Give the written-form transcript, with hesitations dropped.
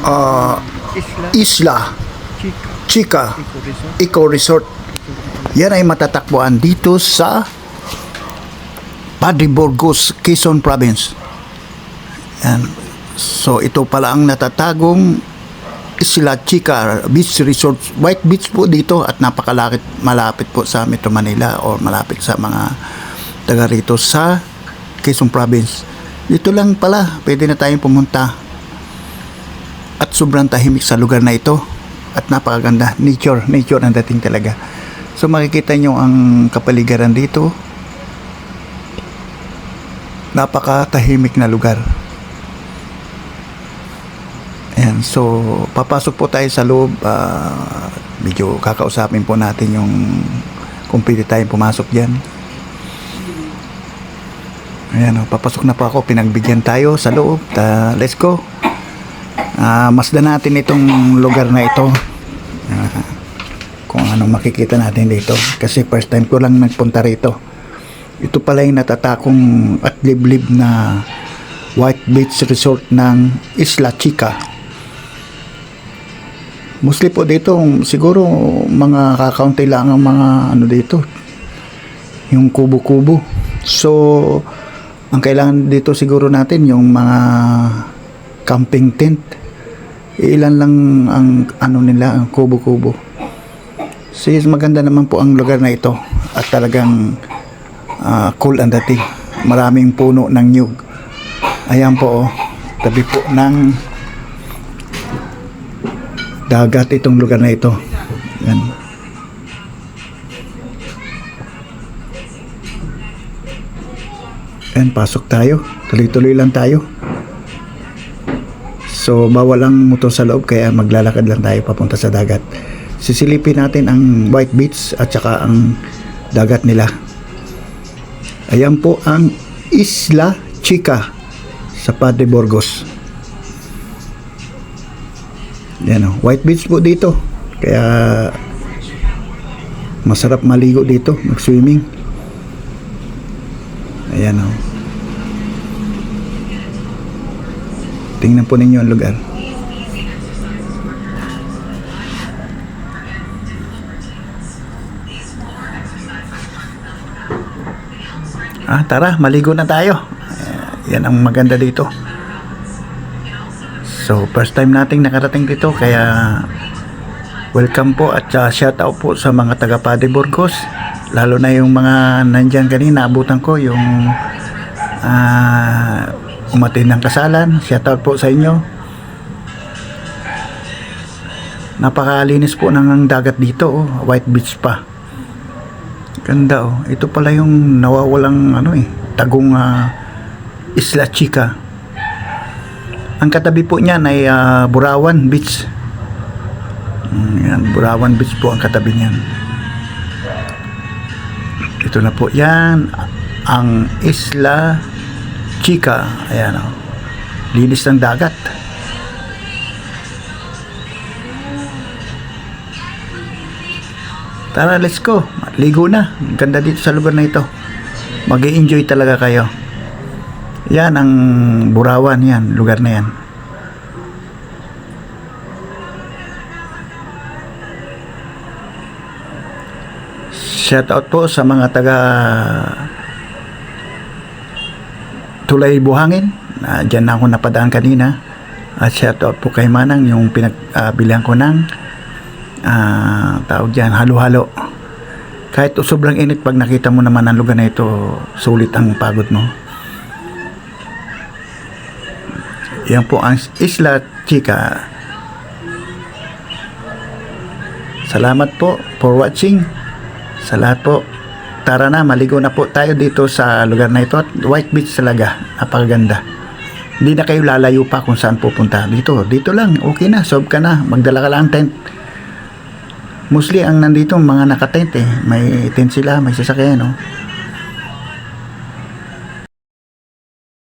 ah, Isla Chica Eco Resort. Yan ay matatakbuhan dito sa Padre Burgos, Quezon Province. Yan. So ito pala ang natatagong Isla Chica Beach Resort. White Beach po dito at napakalapit, malapit po sa Metro Manila o malapit sa mga taga rito sa Quezon Province. Dito lang pala pwede na tayong pumunta at sobrang tahimik sa lugar na ito at napakaganda. Nature ang dating talaga. So makikita nyo ang kapaligiran dito, napakatahimik na lugar. Ayan, so papasok po tayo sa loob. Medyo kakausapin po natin yung kung pwede tayong pumasok dyan. Ayan, papasok na po ako. Pinagbigyan tayo sa loob. Let's go. Masdan natin itong lugar na ito. Kung ano makikita natin dito. Kasi first time ko lang nagpunta rito. Ito pala yung natatakong at liblib na White Beach Resort ng Isla Chica. Mostly po dito, siguro mga kakaunti lang ang mga ano dito. Yung kubo-kubo. So, ang kailangan dito siguro natin yung mga camping tent. Ilan lang ang ano nila, ang kubo-kubo. So, maganda naman po ang lugar na ito. At talagang cool ang dating. Maraming puno ng nyug. Ayan po, tabi po ng dagat itong lugar na ito. Yan. Yan, pasok tayo. Tuloy-tuloy lang tayo. So, bawal lang motor sa loob kaya maglalakad lang tayo papunta sa dagat. Sisilipin natin ang White Beach at saka ang dagat nila. Ayan po ang Isla Chica sa Padre Burgos. Yan o, White Beach po dito. Kaya masarap maligo dito, mag-swimming. Ayan o. Tingnan po ninyo ang lugar. Tara, maligo na tayo. Yan ang maganda dito. So, first time nating nakarating dito, kaya welcome po at shout out po sa mga taga Padre Burgos, lalo na yung mga nandyan kanina, abutan ko yung umatin ng kasalan. Shout out po sa inyo. Napakalinis po ng dagat dito, oh. White Beach pa. Ganda oh. Ito pala yung nawawalang tagong Isla Chica. Ang katabi po niyan ay Burawan Beach. Yan, Burawan Beach po ang katabi niyan. Ito na po yan, ang Isla Chica. Ayan o. Linis ng dagat. Tara, let's go. Ligo na. Ganda dito sa lugar na ito. Mag-i-enjoy talaga kayo. Yan ang Burawan, yan, lugar na yan. Shout out po sa mga taga Tulay Buhangin. Diyan na ako napadaan kanina. At shout out po kay Manang, yung pinagbilihan ko ng tawag dyan, halo-halo. Kahit sobrang init, pag nakita mo naman ang lugar na ito, sulit ang pagod mo. Yan po ang Isla Chica. Salamat po for watching. Sa lahat po. Tara na, maligo na po tayo dito sa lugar na ito. White Beach talaga. Napakaganda. Hindi na kayo lalayo pa kung saan pupunta. Dito lang. Okay na. Solve ka na. Magdala ka lang tent. Mostly ang nandito mga nakatent eh. May tent sila, may sasakyan, no?